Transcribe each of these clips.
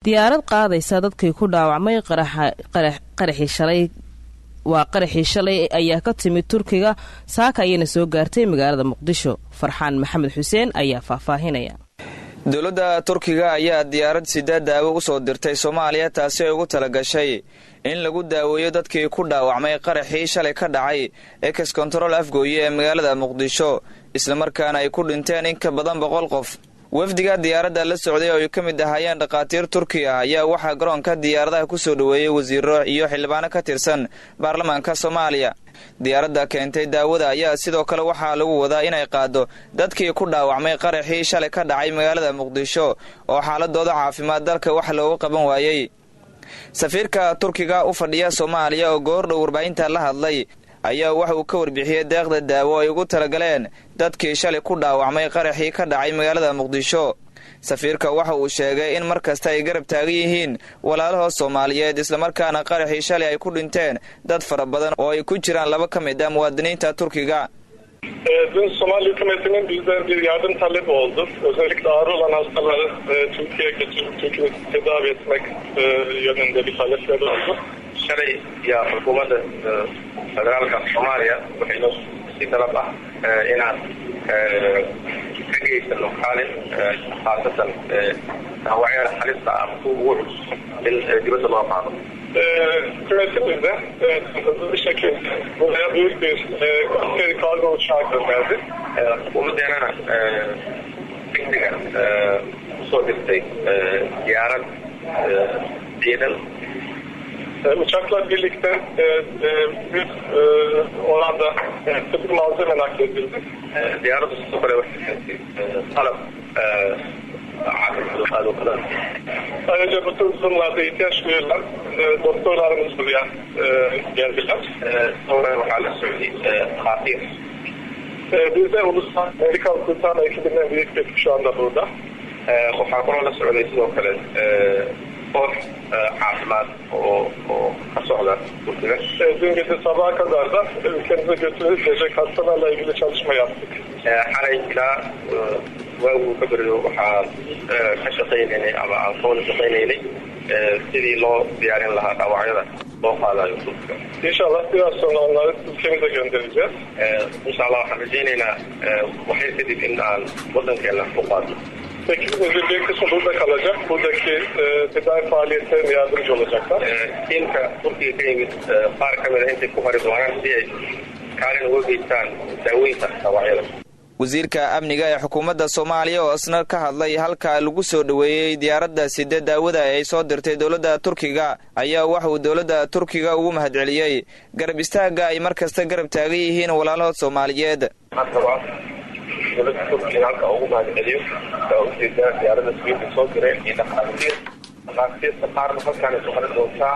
diyaarad qaadaysa dadkii ku dhaawacmay qaraxii shalay ayaa ka timid Turkiga saaka ayayna soo gaartay magaalada Muqdisho. Farxaan Maxamed Xuseen ayaa faahfaahinaya. dowladda Turkiga ayaa diyaarad sida daawo u soo dirtay Soomaaliya taasi ay ugu talagashay in lagu daaweeyo dadkii ku dhaawacmay qaraxii shalay ka dhacay ex control afgooye ee magaalada Muqdisho isla markaana ay ku dhinteen in ka badan 100 qof. wafdiga diyaaradda la socday oo ay ka mid ahaayeen dhaqaatiir Turki ah ayaa waxa garoonka diyaaradaha ku soo dhaweeyay wasiiro iyo xildhibaano ka tirsan baarlamaanka Soomaaliya. diyaaradda keentay daawada ayaa sidoo kale waxa lagu wadaa inay qaado dadkii ku dhaawacmay qaraxii shalay ka dhacay magaalada Muqdisho oo xaaladooda caafimaad dalka wax looga qaban waayay. safiirka Turkiga u fadhiya Soomaaliya oo goordhow warbaahinta la hadlay ayaa waxa uu ka warbixiyay deeqda daawo ay ugu talagaleen dadkii shalay ku dhaawacmay qaraxii ka dhacay magaalada Muqdisho. safiirka waxa uu sheegay in markasta ay garab taagan yihiin walaalaha Soomaaliyeed isla markaana qaraxii shalay ay ku dhinteen dad fara badan oo ay ku jiraan 2 ka mid ah muwaadiniinta Turkiga. Dün Somali hükümetinin bizden bir yardım talebi oldu. Özellikle ağır olan hastaları Türkiye'ye getirip Türkiye'yi tedavi etmek yönünde bir talepleri oldu. Shalay ya hukuumadda federaalka Soomaaliya waxay noo sii talab ah inaan ka geysano kaalin khaasatan dhaawacyada halista ah kuwa in dibadda loo qaado. Hükümetimiz de bir şekilde buraya büyük bir kargo uçağı gönderdi. Hukuumaddeenana degdega usoo dirtay diyaarad ciidan. Uçaklar birlikte büyük oranda tıbbi malzeme nakledildi. Diyaaraddu sidoo kale waxay keentay qalab caafimaad oo kale. Ayrıca bütün durumlarda ihtiyaç duyulan doktorlarımız buraya geldiler. Sonra waxaa la socday dhakhaatiir. Biz de ulusal medikal kurtarma ekibinden büyük bir ekip şu anda burada. Waxaa kaloo la socday sidoo kale koox caafimaad oo ka socda Turkiga. Dün gece sabaha kadar da ülkemize götürülecek hastalarla ilgili çalışma yaptık. Xalay ilaa waagu ka beriyo waxaan ka shaqaynaynay ama aan soo shaqaynaynay sidii loo diyaarin lahaa dhaawacyada loo qaadayo Turkiga. İnşallah biraz sonra onları ülkemize göndereceğiz. İnşallah waxaan rajaynaynaa waxay kadib in aan waddankeena u qaadno. Ekibimizin bir kısmı burada kalacak. Buradaki tedavi faaliyetlerine yardımcı olacaklar. Tiimka Turkiga ka yimid qaar ka mid ah intay ku hari doonaan si ay kaalin uga geystaan daaweynta dhaawacyada. wasiirka amniga ee xukuumadda Soomaaliya oo asna ka hadlay halka lagu soo dhaweeyay diyaaradda sida daawada ay soo dirtay dowladda Turkiga ayaa waxa uu dowladda Turkiga ugu mahadceliyay garab istaaga ay markasta garab taagan yihiin walaalaha Soomaaliyeed. dowladda Turkiga halka ugu mahadceliyo ujeedada diyaaradda sida soo diray in dhakhaatiirta qaarna halkaan ay soo qaran doontaa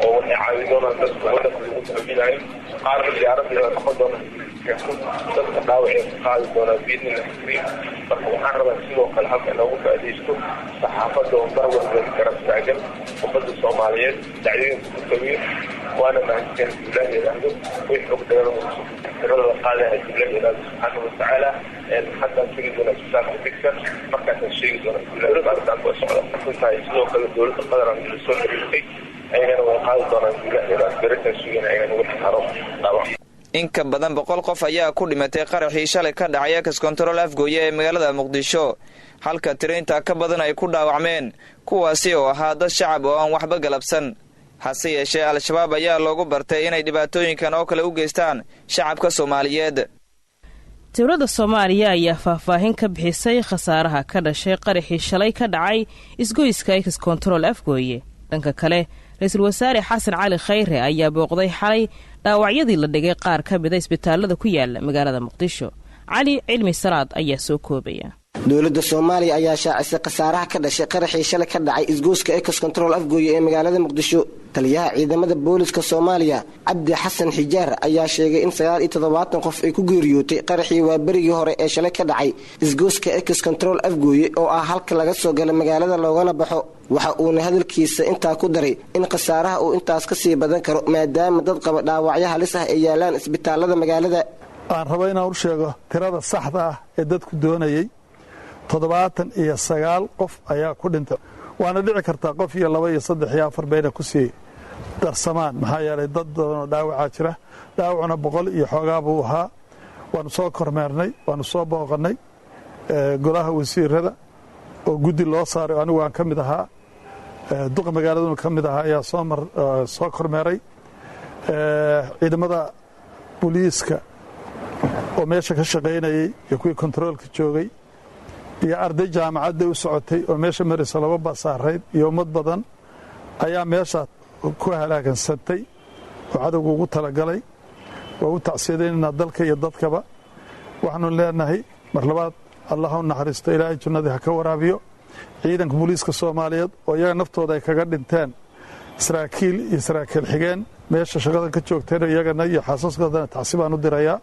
oo waxay caawin doonaan dadka waddanka lagu taabinayo qaarna diyaaradda ay noqon doonaan dadka dhaawacay ka qaadi doonaan biidnillah kariim. marka waxaan rabaa sidoo kale halka inoogu faa'iidaysto saxaafadda oo mar walba garab taagan ummadda Soomaaliyeed dacdooyinka ku tabiyo waana mahadsan Ilaahay yiraahdo wixii og dagaalada la qaadayo Ilaahay yiraahdo subxaanahu wa tacaala حتى تجد من الأسباب تكسر مركز الشيء دولة بعد أن وصل كنت يسلو كل دولة قدر من السوق الرئيسي أيضا وقال دولة إلى بريت السوق أيضا وحرام طبعا. in ka badan 100 qof ayaa ku dhimatay qaraxii shalay ka dhacay ex control afgooye ee magaalada Muqdisho halka tirainta ka badan ay ku dhaawacmeen kuwaasi oo ahaa dad shacab oo aan waxba galabsan. hase yeeshee al-shabaab ayaa loogu bartay inay dhibaatooyinkan oo kale u geystaan shacabka Soomaaliyeed. dowladda Soomaaliya ayaa faahfaahin ka bixisay khasaaraha ka dhashay qaraxii shalay ka dhacay isgoyska ex control afgooye. dhanka kale ra'iisul wasaare Xasan Cali Khayre ayaa booqday xalay dhaawacyadii la dhigay qaar ka mid ah isbitaalada ku yaala magaalada Muqdisho. Cali Cilmi Salaad ayaa soo koobaya. dowladda Soomaaliya ayaa shaacisay khasaaraha ka dhashay qaraxii shalay ka dhacay isgoyska ex control afgooye ee magaalada Muqdisho. taliyaha ciidamada booliska Soomaaliya Cabdi Xasan Xijaar ayaa sheegay in 79 qof ay ku geeriyootay qaraxii waaberigii hore ee shalay ka dhacay isgoyska ex control afgooye oo ah halka laga soo galay magaalada loogana baxo. waxa uuna hadalkiisa intaa ku daray in khasaaraha uu intaas ka sii badan karo maadaama dad qaba dhaawacyo halis ah ay yaalaan isbitaalada magaalada. aan rabo inaan u sheego tirada saxda ah ee dadku doonayay 79 qof ayaa ku dhintay waana dhici kartaa qof iyo 2 iyo 3 iyo 4 bayna ku sii darsamaan maxaa yeelay dad badan dhaawacaa jira dhaawacuna 100 iyo xoogaa buu ahaa waanu soo kormeernay waanu soo booqannay golaha wasiirada oo guddi loo saaray anigu aan ka mid ahaa duqa magaaladuna ka mid ahaa ayaa soo kormeeray ciidamada booliiska oo meesha ka shaqaynayay iyo kuwii kontaroolka joogay iyo arday jaamacadda u socotay oo meesha maraysa 2 basaarayd iyo ummad badan ayaa meesha ku halaagsantay oo cadowga ugu talagalay waa u tacsiyadeynaa dalka iyo dadkaba waxaanu leenahay mar labaad allah u naxariisto ilaahay jannada ha ka waraabiyo ciidanka booliiska Soomaaliyeed oo iyaga naftooda ay kaga dhinteen saraakiil iyo saraakiil xigeen meesha shaqada ka joogteen iyagana iyo xaasaskoodana tacsiibaan u dirayaa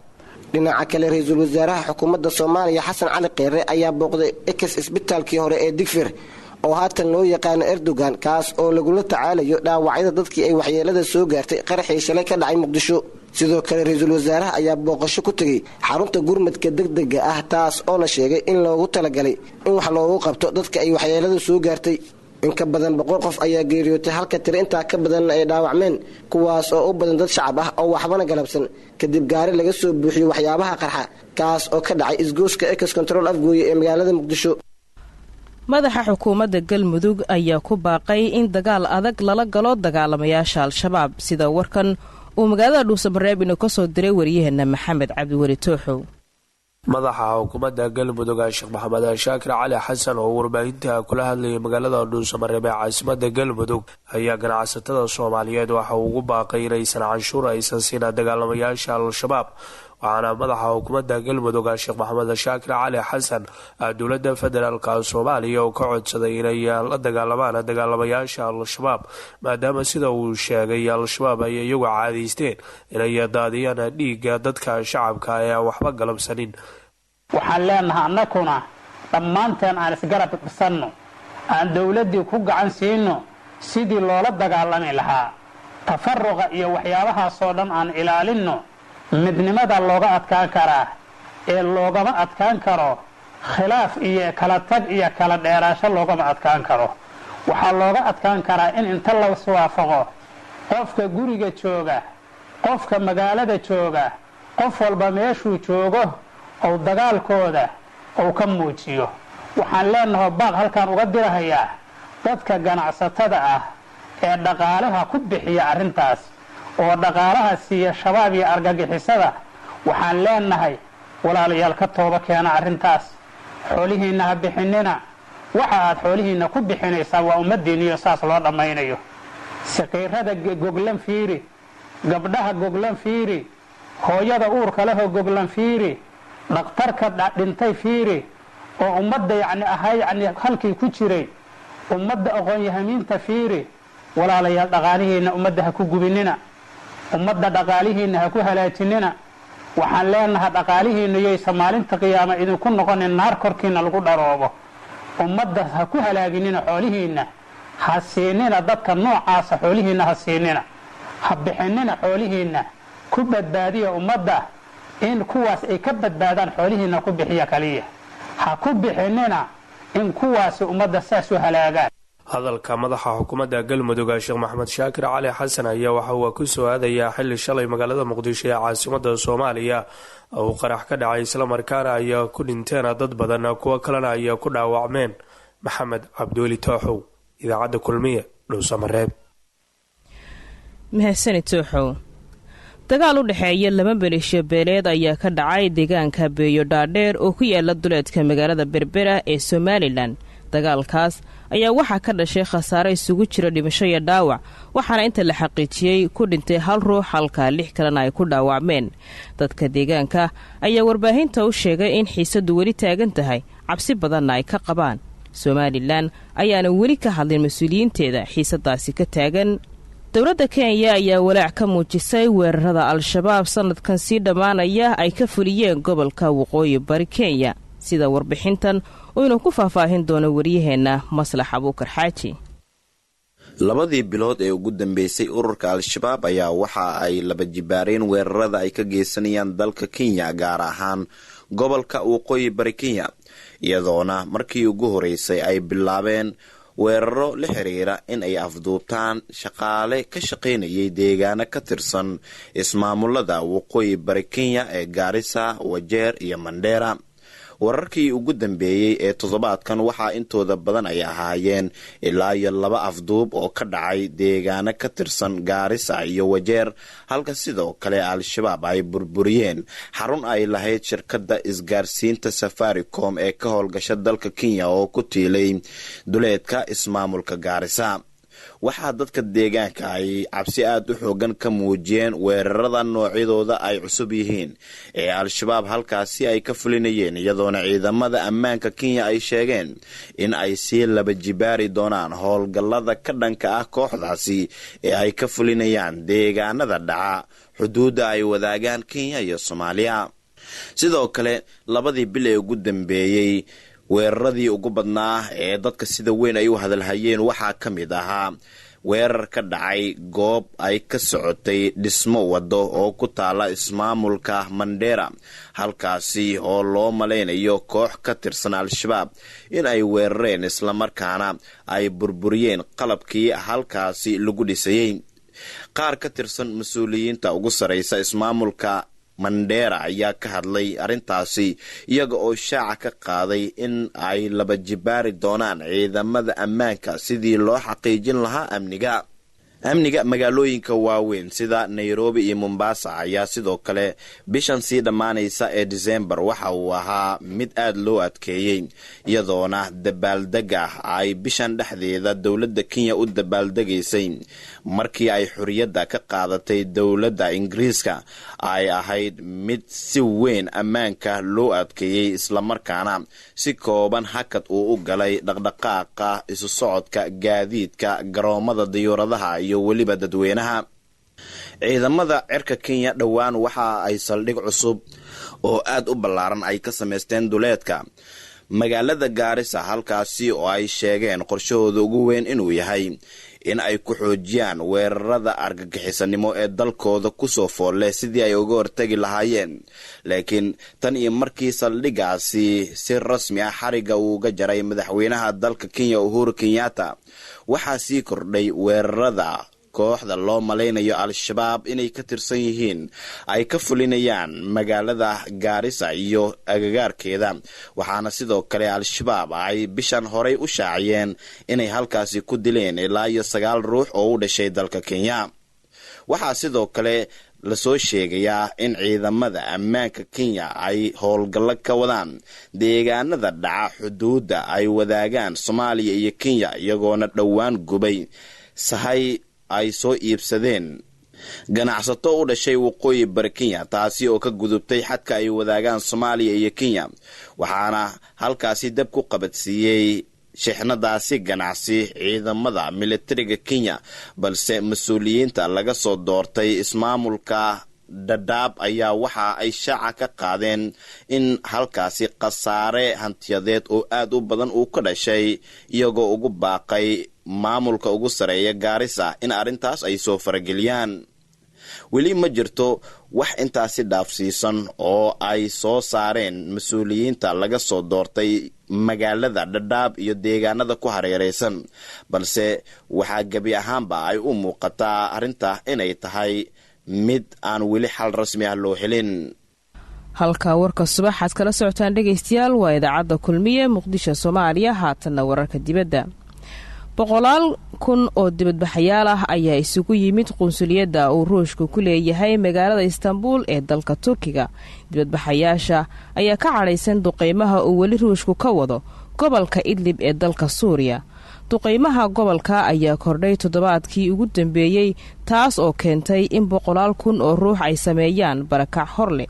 dhinaca kale ra'iisul wasaaraha xukuumadda Soomaaliya Xasan Cali Kheyre ayaa booqday isbitaalkii hore ee Digfir oo haatan loo yaqaan Erdogan kaas oo lagula tacaalayo dhaawacyada dadkii ay waxyeelada soo gaartay qaraxii shalay ka dhacay Muqdisho sidoo kale ra'iisul wasaaraha ayaa booqasho ku tagay xarunta gurmadka degdega ah taas oo la sheegay in loogu talagalay in wax loogu qabto dadka ay waxyeelada soo gaartay in ka badan 100 qof ayaa geeriyootay halka tiro intaa ka badan ay dhaawacmeen kuwaas oo u badan dad shacab ah oo waxbana galabsan kadib gaari laga soo buuxiyay waxyaabaha qarxa kaas oo ka dhacay isgooska Ex Control Afgooye ee magaalada Muqdisho madaxa xukuumadda Galmudug ayaa ku baaqay in dagaal adag lala galo dagaalamayaasha Al-Shabaab sida warkan uu magaalada Dhuusamareeb inuu ka soo diray wariyaheena Maxamed Cabdiweli Tooxow madaxa xukuumadda Galmudug Sheekh Maxamed Shaakir Cali Xasan oo warbaahinta kula hadlayay magaalada Dhuusamareeb ee caasimadda Galmudug ayaa ganacsatada Soomaaliyeed waxa uu ugu baaqay inaysan canshuur aysan siin dagaalamayaasha Al-Shabaab waxaana madaxa xukuumadda Galmudug Sheekh Maxamed Shaakir Cali Xasan dowladda federaalka Soomaaliya oo ka codsaday inay la dagaalamaan dagaalamayaasha Al-Shabaab maadaama sida uu sheegay Al-Shabaab ay iyagu caadaysteen inay daadiyaan dhiigga dadka shacabka ee waxba galabsanin waxaan leenahay annaguna dhammaanteen aan isgarab dhisanno aan dowladdii ku gacan siino sidii loola dagaalami lahaa tafarruqa iyo waxyaabahaasoo dhan aan ilaalinno midnimada looga adkaan karaa ee loogama adkaan karo khilaaf iyo kala tag iyo kala dheeraasho loogama adkaan karo waxaa looga adkaan karaa in inta la iswaafaqo qofka guriga jooga qofka magaalada jooga qof walba meeshuu joogo oo dagaalkooda oo ka muujiyo waxaan leenahay baaq halkan uga dirahayaa dadka ganacsatada ah ee dhaqaalaha ku bixiya arrintaas oo dhaqaalaha siiya shabaab iyo argagixisada waxaan leenahay walaalayaal ka tooba keena arrintaas xoolihiina ha bixinina waxa aad xoolihiina ku bixinaysaa waa ummadiiniyo saas loo dhammaynayo saqiirada goglan fiiri gabdhaha goglan fiiri hooyada uurka leh oo goglan fiiri dhaqtarka dhintay fiiri oo ummadda halkii ku jiray ummadda aqoon-yahamiinta fiiri walaalayaal dhaqaalihiina ummadda ha ku gubinina ummadda dhaqaalihiina ha ku halaajinina waxaan leenahay dhaqaalihiina yaysa maalinta qiyaama idinku noqonin naar korkiina lagu dharoobo ummadda ha ku halaaginina xoolihiina ha siinina dadka noocaasa xoolihiina ha siinina ha bixinina xoolihiina ku badbaadiya ummadda in kuwaas ay ka badbaadaan xoolihiina ku bixiya kaliya ha ku bixinina in kuwaasi ummadda saas u halaagaan hadalka madaxa xukuumadda Galmudug Sheekh Maxamed Shaakir Cali Xasan ayaa waxa uu ku soo aadayaa xilli shalay magaalada Muqdisho ee caasimadda Soomaaliya oo qarax ka dhacay isla markaana ayaa ku dhinteen dad badan kuwa kalena ayaa ku dhaawacmeen Maxamed Cabdiweli Tooxow idaacadda Kulmiye Dhuusamareeb mahadsanid Tooxow dagaal u dhaxeeya 2 beelasho beeleed ayaa ka dhacay deegaanka Beeyo Dhaadheer oo ku yaala duleedka magaalada Berbera ee Somaliland dagaalkaas ayaa waxaa ka dhashay khasaare isugu jira dhimasho iyo dhaawac waxaana inta la xaqiijiyay ku dhintay 1 ruux halka 6 kalena ay ku dhaawacmeen dadka deegaanka ayaa warbaahinta u sheegay in xiisadu weli taagan tahay cabsi badanna ay ka qabaan Somaliland ayaana weli ka hadlin mas'uuliyiinteeda xiisadaasi ka taagan dowladda Kenya ayaa walaac ka muujisay weerarada Al-Shabaab sanadkan sii dhamaanaya ay ka fuliyeen gobolka Waqooyi Bari Kenya sida warbixintan oo inuu ku faahfaahin doono wariyaheena Maslax Abuukar Xaaji labadii bilood ee ugu dambeysay ururka Al-Shabaab ayaa waxa ay laba jibaareen weerarada ay ka geysanayaan dalka Kenya gaar ahaan gobolka Waqooyi Bari Kenya iyadoona markii ugu horeysay ay bilaabeen weeraro la xiriira in ay afduubtaan shaqaale ka shaqaynayay deegaano ka tirsan ismaamulada waqooyi bari Kenya ee Garissa, Wajeer iyo Mandera. wararkii ugu dambeeyay ee toddobaadkan waxaa intooda badan ay ahaayeen ilaa iyo 2 afduub oo ka dhacay deegaano ka tirsan Garissa iyo Wajeer, halka sidoo kale al-shabaab ay burburiyeen xarun ay lahayd shirkadda isgaarsiinta Safaricom ee ka howlgasha dalka Kenya oo ku tiilay duleedka ismaamulka Garissa. waxaa dadka deegaanka ay cabsi aad u xoogan ka muujiyeen weerarada noocyadooda ay cusub yihiin ee al-shabaab halkaasi ay ka fulinayeen, iyadoona ciidamada ammaanka Kenya ay sheegeen in ay sii laba jibaari doonaan howlgallada ka dhanka ah kooxdaasi ee ay ka fulinayaan deegaanada dhaca xuduudda ay wadaagaan Kenya iyo Soomaaliya. sidoo kale 2 bil ee ugu dambeeyay weeraradii ugu badnaa ee dadka sida weyn ay u hadalhayeen waxaa ka mid ahaa weerar ka dhacay goob ay ka socotay dhismo wado oo ku taala ismaamulka Mandera, halkaasi oo loo malaynayo koox ka tirsan al-shabaab in ay weerareen islamarkaana ay burburiyeen qalabkii halkaasi lagu dhisayay. qaar ka tirsan mas-uuliyiinta ugu sareysa ismaamulka Mandera ayaa ka hadlay arrintaasi iyaga oo shaaca ka qaaday in ay laba jibaari doonaan ciidamada ammaanka sidii loo xaqiijin lahaa amniga magaalooyinka waaweyn sida Nairobi iyo Mombasa ayaa sidoo kale bishan sii dhamaanaysa ee December waxa uu ahaa mid aad loo adkeeyay, iyadoona dabaaldega ay bishan dhexdeeda dowladda Kenya u dabaaldegaysay markii ay xuriyadda ka qaadatay dowladda Ingiriiska ay ahayd mid si weyn ammaanka loo adkeeyay, islamarkaana si kooban hakad uu u galay dhaqdhaqaaqa isu socodka gaadiidka garoomada diyaaradaha iyo weliba dadweynaha. ciidamada cirka Kenya dhowaan waxa ay saldhig cusub oo aad u ballaaran ay ka sameysteen duleedka magaalada Garissa, halkaasi oo ay sheegeen qorshahooda ugu weyn inuu yahay in ay ku xoojiyaan weerarada argagixisanimo ee dalkooda ku soo foolle sidii ay uga hortagi lahaayeen. laakiin tan iyo markii saldhigaasi si rasmi ah xariga uu uga jaray madaxweynaha dalka Kenya Uhuru Kenyatta, waxaa sii kordhay weerarada kooxda loo malaynayo al-shabaab inay ka tirsan yihiin ay ka fulinayaan magaalada Garissa iyo agagaarkeeda. waxaana sidoo kale al-shabaab ay bishan horey u shaaciyeen inay halkaasi ku dileen ilaa iyo 9 ruux oo u dhashay dalka Kenya. waxaa sidoo kale la soo sheegayaa in ciidamada ammaanka Kenya ay howlgallo ka wadaan deegaanada dhaca xuduudda ay wadaagaan Soomaaliya iyo Kenya, iyagoona dhowaan gubay sahay ay soo iibsadeen ganacsato u dhashay waqooyi bari Kenya, taasi oo ka gudubtay xadka ay wadaagaan Soomaaliya iyo Kenya, waxaana halkaasi dab ku qabadsiiyey shixnadaasi ganacsi ciidamada militariga Kenya, balse mas-uuliyiinta laga soo doortay ismaamulka Dadaab ayaa waxa ay shaaca ka qaadeen in halkaasi khasaare hantiyadeed oo aad u badan uu ka dhashay, iyagoo ugu baaqay maamulka ugu sareeya Garissa in arrintaas ay soo farageliyaan. weli ma jirto wax intaasi dhaafsiisan oo ay soo saareen mas-uuliyiinta laga soo doortay magaalada Dadaab iyo deegaanada ku hareeraysan, balse waxaa gebi ahaanba ay u muuqataa arrinta inay tahay mid aan weli xal rasmi ah loo helin. halka warka subaxaad kala socotaan dhegaystayaal waa idaacadda kulmiye Muqdisho Soomaaliya. haatanna wararka dibadda. 100,000 oo dibadbaxayaal ah ayaa isugu yimid qunsuliyadda uu Ruushku ku leeyahay magaalada Istanbul ee dalka Turkiga. dibadbaxayaasha ayaa ka cadhaysan duqeymaha uu weli Ruushku ka wado gobolka Idlib ee dalka Suuriya. duqeymaha gobolka ayaa kordhay toddobaadkii ugu dambeeyey, taas oo keentay in 100,000 oo ruux ay sameeyaan barakac horle.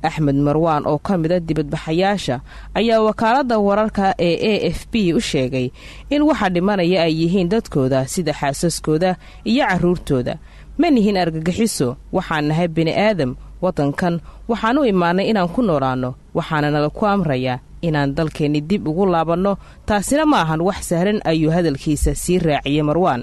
Axmed Marwaan oo ka mida dibadbaxayaasha ayaa wakaaladda wararka ee AFP u sheegay in waxa dhimanaya ay yihiin dadkooda sida xaasaskooda iyo carruurtooda. ma nihin argagixiso, waxaan nahay bini'aadam waddankan, waxaan u imaanay inaan ku noolaanno, waxaana nala ku amrayaa inaan dalkeenni dib ugu laabanno. taasina ma ahan wax sahlan, ayuu hadalkiisa sii raaciyey Marwaan.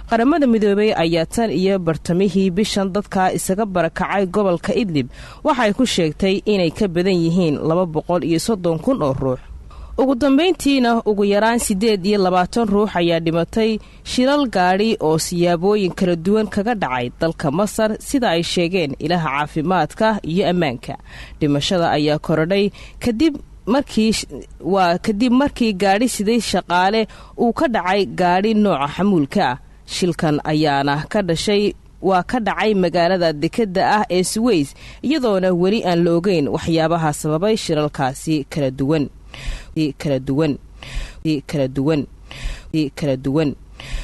qaramada midoobay ayaa tan iyo bartamihii bishan dadka isaga barakacay gobolka Idlib waxay ku sheegtay inay ka badan yihiin 230,000 oo ruux. ugu dambayntiina ugu yaraan 28 ruux ayaa dhimatay shilal gaadhi oo siyaabooyin kala duwan kaga dhacay dalka Masar sida ay sheegeen ilaha caafimaadka iyo ammaanka. Dhimashada ayaa korodhay kadib markii gaadhi siday shaqaale uu ka dhacay gaadhi nooca xamuulka ah. Shilkan ayaana ka dhacay magaalada dekeda ah ee Suez iyadoona weli aan la ogeyn waxyaabaha sababay shilalkaasi kala duwan.